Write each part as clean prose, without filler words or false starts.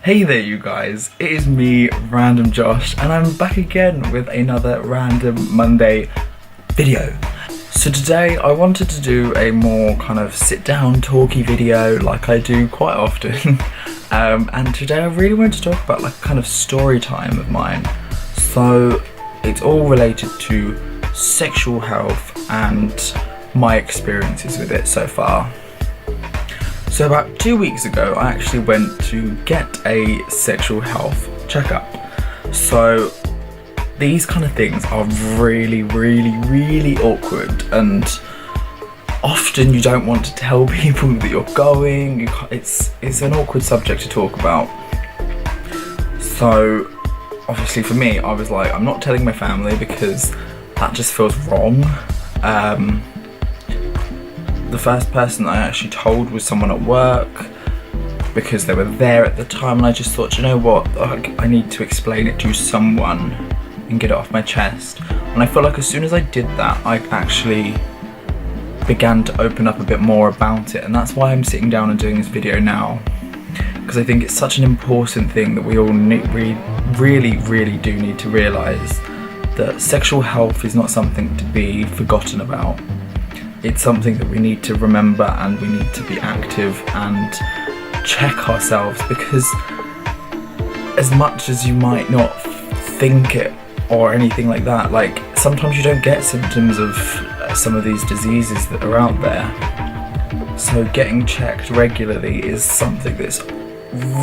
Hey there you guys, it is me, RandomJosh, and I'm back again with another Random Monday video. So today I wanted to do a more kind of sit down talky video like I do quite often. And today I really wanted to talk about like a kind of story time of mine. So it's all related to sexual health and my experiences with it so far. So about 2 weeks ago, I actually went to get a sexual health checkup. So these kind of things are really awkward, and often you don't want to tell people that you're going. It's an awkward subject to talk about. So obviously for me, I was like, I'm not telling my family because that just feels wrong. The first person I actually told was someone at work because they were there at the time, and I just thought, you know what, I need to explain it to someone and get it off my chest. And I feel like as soon as I did that, I actually began to open up a bit more about it, and that's why I'm sitting down and doing this video now, because I think it's such an important thing that we all really do need to realise that sexual health is not something to be forgotten about. It's something that we need to remember, and we need to be active and check ourselves, because as much as you might not think it or anything like that, like sometimes you don't get symptoms of some of these diseases that are out there. So getting checked regularly is something that's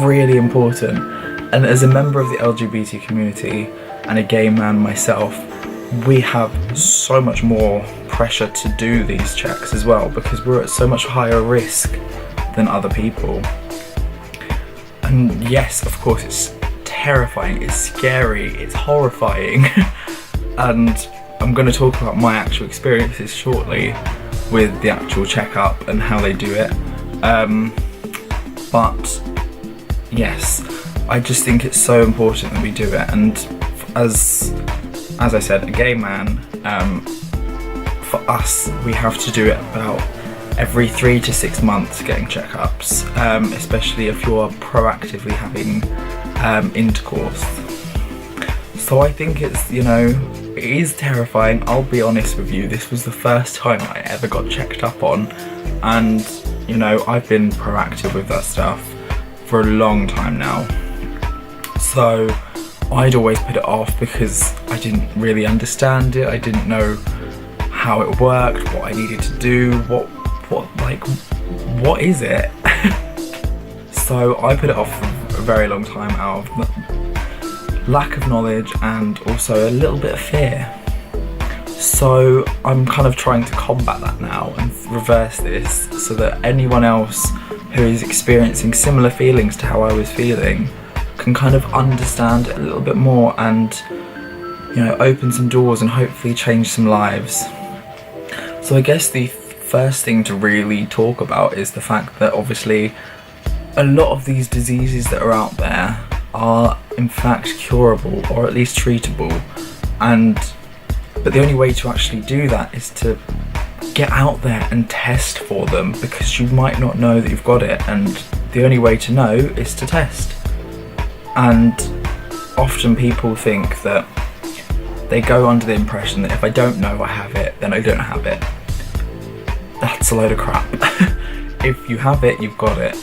really important. And as a member of the LGBT community and a gay man myself, we have so much more pressure to do these checks as well, because we're at so much higher risk than other people. And yes, of course, it's terrifying, it's scary, it's horrifying. And I'm going to talk about my actual experiences shortly with the actual checkup and how they do it. But yes, I just think it's so important that we do it. And as I said, a gay man, for us, we have to do it about every 3 to 6 months, getting checkups, especially if you're proactively having intercourse. So I think it's, it is terrifying. I'll be honest with you, this was the first time I ever got checked up on, and I've been proactive with that stuff for a long time now. So I'd always put it off because I didn't really understand it. I didn't know how it worked, what I needed to do, what is it? So I put it off for a very long time out of lack of knowledge and also a little bit of fear. So I'm kind of trying to combat that now and reverse this so that anyone else who is experiencing similar feelings to how I was feeling can kind of understand it a little bit more and open some doors and hopefully change some lives. So I guess the first thing to really talk about is the fact that obviously a lot of these diseases that are out there are in fact curable, or at least treatable, but the only way to actually do that is to get out there and test for them, because you might not know that you've got it, and the only way to know is to test. And often people think that they go under the impression that if I don't know I have it, then I don't have it. That's a load of crap. If you have it, you've got it.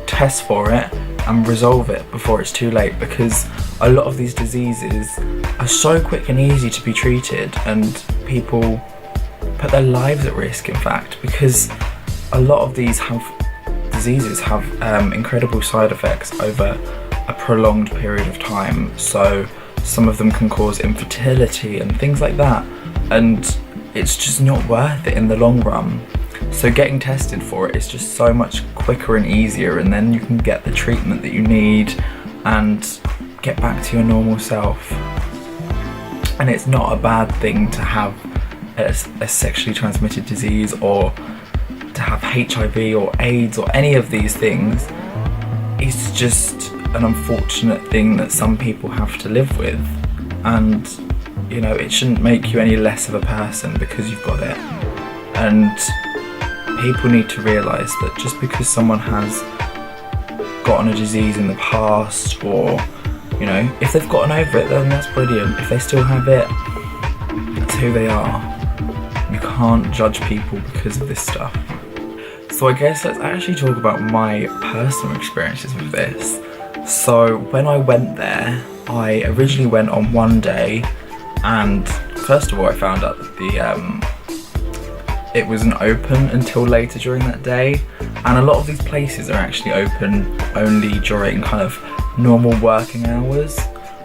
Test for it and resolve it before it's too late, because a lot of these diseases are so quick and easy to be treated, and people put their lives at risk, in fact, because a lot of these diseases have incredible side effects over a prolonged period of time. So some of them can cause infertility and things like that, and it's just not worth it in the long run. So getting tested for it is just so much quicker and easier, and then you can get the treatment that you need and get back to your normal self. And it's not a bad thing to have a sexually transmitted disease, or to have HIV or AIDS or any of these things. It's just an unfortunate thing that some people have to live with, and it shouldn't make you any less of a person because you've got it. And people need to realise that just because someone has gotten a disease in the past, or, you know, if they've gotten over it, then that's brilliant. If they still have it, that's who they are. You can't judge people because of this stuff. So I guess let's actually talk about my personal experiences with this. So when I went there, I originally went on one day, and first of all I found out that it wasn't open until later during that day, and a lot of these places are actually open only during kind of normal working hours,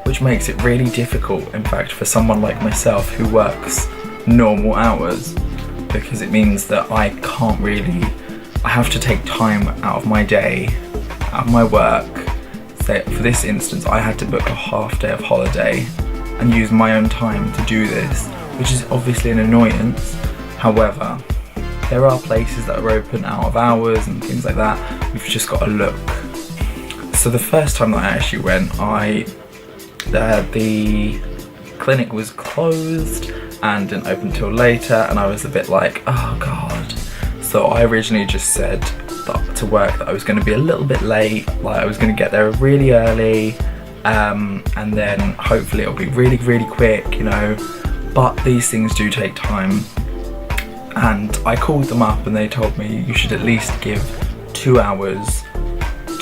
which makes it really difficult, in fact, for someone like myself who works normal hours, because it means that I have to take time out of my day, out of my work. So for this instance, I had to book a half day of holiday and use my own time to do this, which is obviously an annoyance. However, there are places that are open out of hours and things like that. We've just got to look. So the first time that I actually went, the clinic was closed and didn't open till later, and I was a bit like, oh god. So I originally just said to work that I was going to be a little bit late, like I was going to get there really early, and then hopefully it'll be really, really quick, you know. But these things do take time, and I called them up and they told me you should at least give 2 hours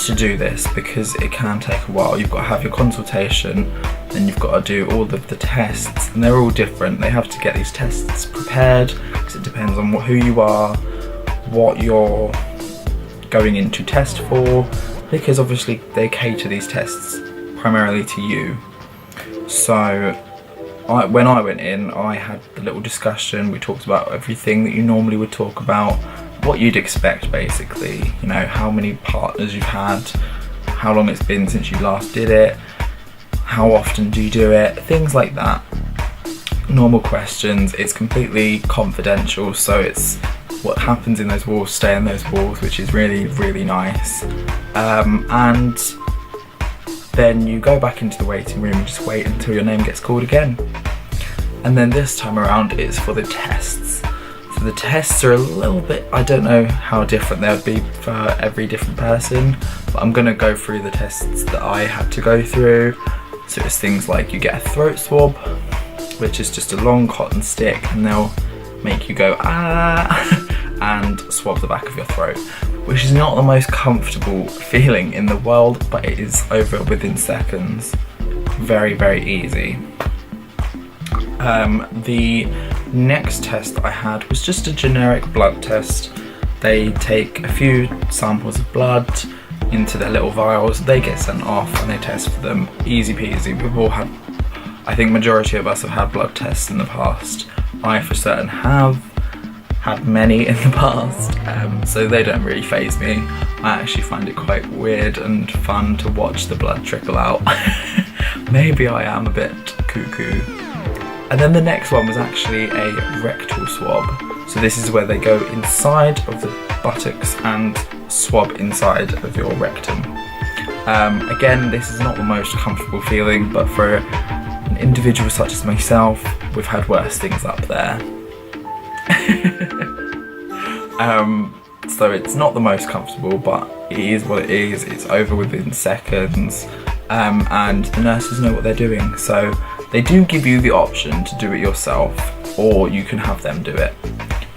to do this, because it can take a while. You've got to have your consultation, then you've got to do all of the tests, and they're all different. They have to get these tests prepared because it depends on who you are, what you're going in to test for, because obviously they cater these tests primarily to you. So when I went in, I had the little discussion. We talked about everything that you normally would talk about, what you'd expect basically, you know, how many partners you've had, how long it's been since you last did it, how often do you do it, things like that. Normal questions. It's completely confidential, so it's what happens in those walls stay in those walls, which is really, really nice. And then you go back into the waiting room and just wait until your name gets called again. And then this time around it's for the tests. So the tests are a little bit, I don't know how different they would be for every different person, but I'm gonna go through the tests that I had to go through. So it's things like you get a throat swab, which is just a long cotton stick, and they'll make you go ah and swab the back of your throat, which is not the most comfortable feeling in the world, but it is over within seconds. Very, very easy. The next test I had was just a generic blood test. They take a few samples of blood into their little vials, they get sent off and they test for them. Easy peasy. We've all had, I think majority of us have had blood tests in the past. I for certain have had many in the past, so they don't really faze me. I actually find it quite weird and fun to watch the blood trickle out. Maybe I am a bit cuckoo. And then the next one was actually a rectal swab. So this is where they go inside of the buttocks and swab inside of your rectum. Again, this is not the most comfortable feeling, but for an individual such as myself, we've had worse things up there. So it's not the most comfortable, but it is what it is. It's over within seconds, and the nurses know what they're doing. So they do give you the option to do it yourself, or you can have them do it.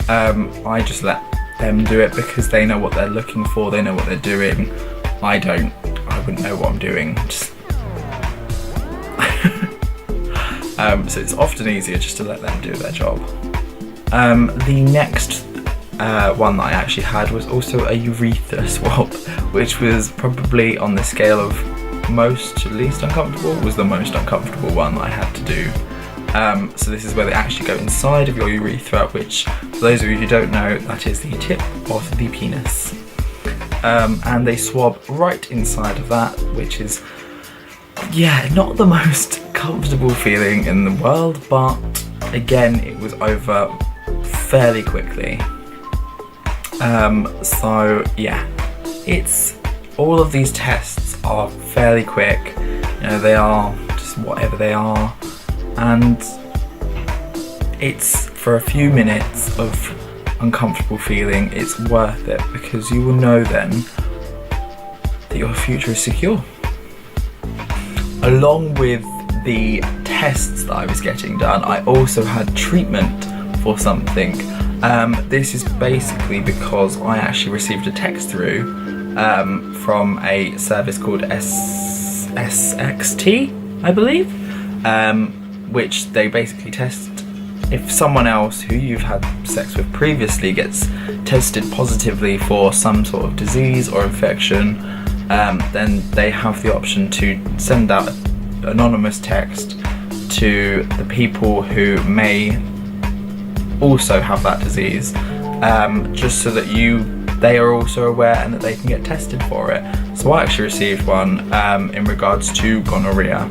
I just let them do it because they know what they're looking for, they know what they're doing. I don't. I wouldn't know what I'm doing. So it's often easier just to let them do their job. The next one that I actually had was also a urethra swab, which was probably on the scale of most to least uncomfortable, was the most uncomfortable one that I had to do. So this is where they actually go inside of your urethra, which, for those of you who don't know, that is the tip of the penis. And they swab right inside of that, which is, yeah, not the most comfortable feeling in the world, but again, it was over fairly quickly. So yeah, it's all of these tests are fairly quick. You know, they are just whatever they are, and it's for a few minutes of uncomfortable feeling. It's worth it because you will know then that your future is secure. Along with the tests that I was getting done, I also had treatment for something. This is basically because I actually received a text through from a service called SXT, I believe, which they basically test if someone else who you've had sex with previously gets tested positively for some sort of disease or infection, then they have the option to send out an anonymous text to the people who may also have that disease, just so that they are also aware and that they can get tested for it. So I actually received one in regards to gonorrhea.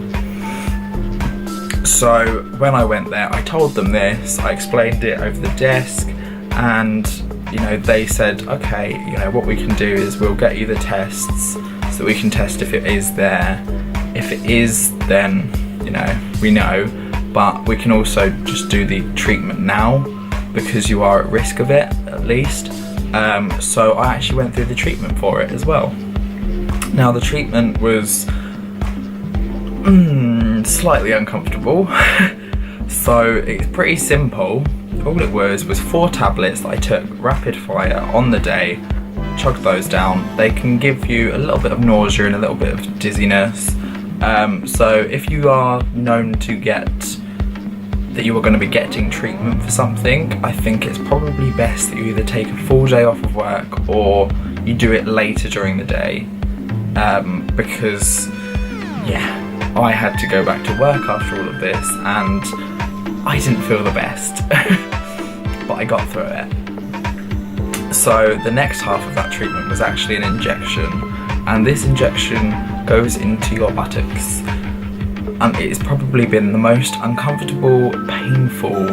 So when I went there, I told them this, I explained it over the desk, and they said, okay, what we can do is we'll get you the tests so that we can test if it is there. If it is, then we know, but we can also just do the treatment now because you are at risk of it, at least. So I actually went through the treatment for it as well. Now the treatment was slightly uncomfortable. So it's pretty simple. All it was 4 tablets that I took rapid fire on the day, chugged those down. They can give you a little bit of nausea and a little bit of dizziness. So if you are known to that you are going to be getting treatment for something, I think it's probably best that you either take a full day off of work or you do it later during the day, because I had to go back to work after all of this and I didn't feel the best, but I got through it. So the next half of that treatment was actually an injection, and this injection goes into your buttocks, and it's probably been the most uncomfortable, painful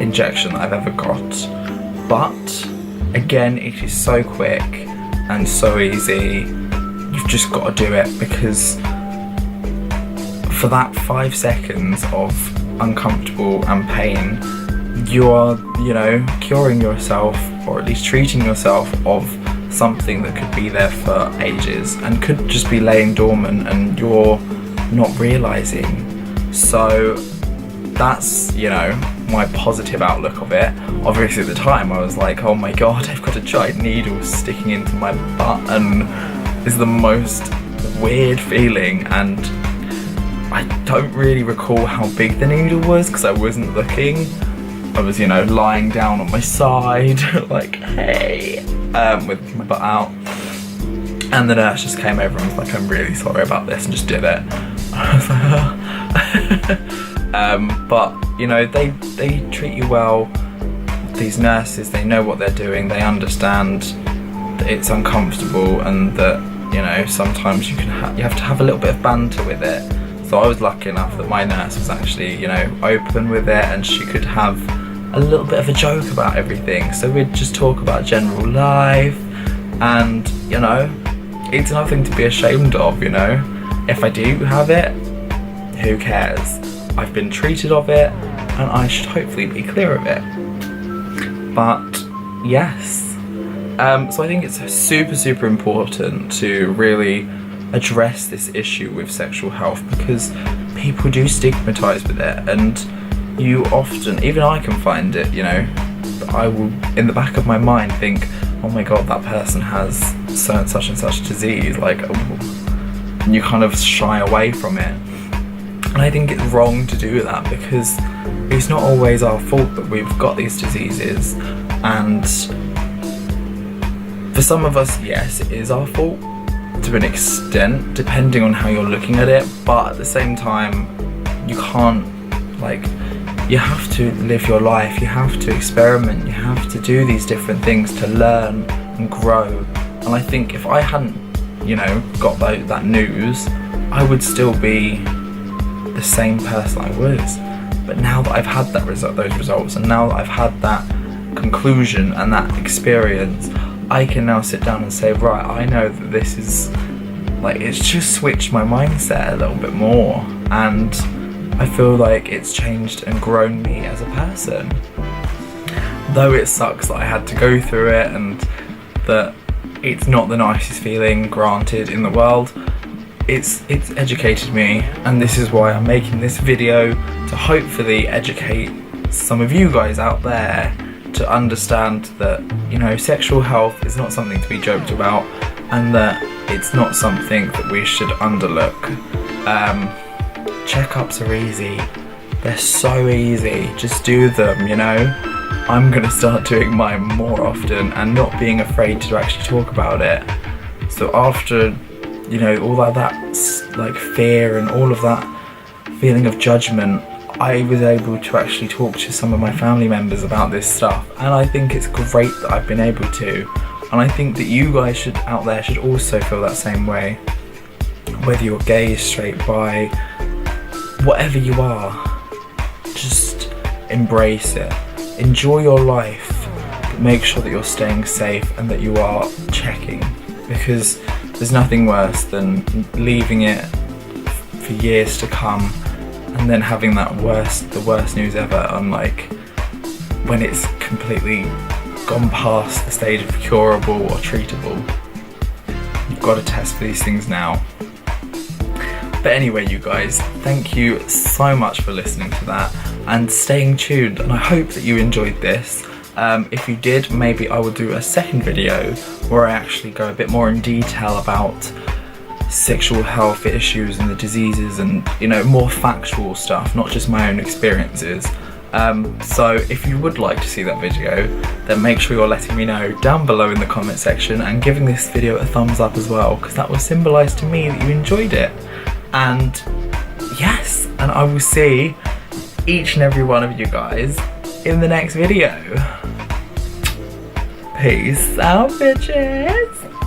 injection that I've ever got. But again, it is so quick and so easy. You've just got to do it, because for that 5 seconds of uncomfortable and pain, you are, curing yourself, or at least treating yourself of something that could be there for ages and could just be laying dormant and you're not realising. So that's, my positive outlook of it. Obviously at the time I was like, oh my god, I've got a giant needle sticking into my butt, and it's the most weird feeling, and I don't really recall how big the needle was because I wasn't looking. I was, lying down on my side, like, hey, with my butt out. And the nurse just came over and was like, I'm really sorry about this, and just did it. I was like, oh. But, they treat you well. These nurses, they know what they're doing. They understand that it's uncomfortable and that, sometimes you have to have a little bit of banter with it. So I was lucky enough that my nurse was actually, open with it, and she could have a little bit of a joke about everything. So we'd just talk about general life, and, it's nothing to be ashamed of, If I do have it, who cares? I've been treated of it, and I should hopefully be clear of it. But, yes. So I think it's super, super important to really address this issue with sexual health, because people do stigmatise with it, and you often, even I can find it, I will in the back of my mind think, oh my god, that person has such and such disease, and you kind of shy away from it. And I think it's wrong to do that, because it's not always our fault that we've got these diseases, and for some of us, yes, it is our fault to an extent, depending on how you're looking at it, but at the same time, you can't, you have to live your life, you have to experiment, you have to do these different things to learn and grow. And I think if I hadn't, got that news, I would still be the same person I was. But now that I've had those results, and now that I've had that conclusion and that experience, I can now sit down and say, right, I know that this is, it's just switched my mindset a little bit more, and I feel like it's changed and grown me as a person. Though it sucks that I had to go through it, and that It's not the nicest feeling, granted, in the world. It's educated me, and this is why I'm making this video, to hopefully educate some of you guys out there to understand that, you know, sexual health is not something to be joked about, and that it's not something that we should underlook. Checkups are easy. They're so easy. Just do them, you know? I'm gonna start doing mine more often and not being afraid to actually talk about it. So after, you know, all that like fear and all of that feeling of judgment, I was able to actually talk to some of my family members about this stuff, and I think it's great that I've been able to. And I think that you guys out there should also feel that same way. Whether you're gay, straight, bi, whatever you are, just embrace it. Enjoy your life, but make sure that you're staying safe and that you are checking, because there's nothing worse than leaving it for years to come and then having the worst news ever, on like when it's completely gone past the stage of curable or treatable. You've got to test for these things now. But anyway, you guys, thank you so much for listening to that and staying tuned, and I hope that you enjoyed this. If you did, maybe I will do a second video where I actually go a bit more in detail about sexual health issues and the diseases, and, you know, more factual stuff, not just my own experiences. So if you would like to see that video, then make sure you're letting me know down below in the comment section, and giving this video a thumbs up as well, because that will symbolise to me that you enjoyed it. And yes, and I will see each and every one of you guys in the next video. Peace out, bitches.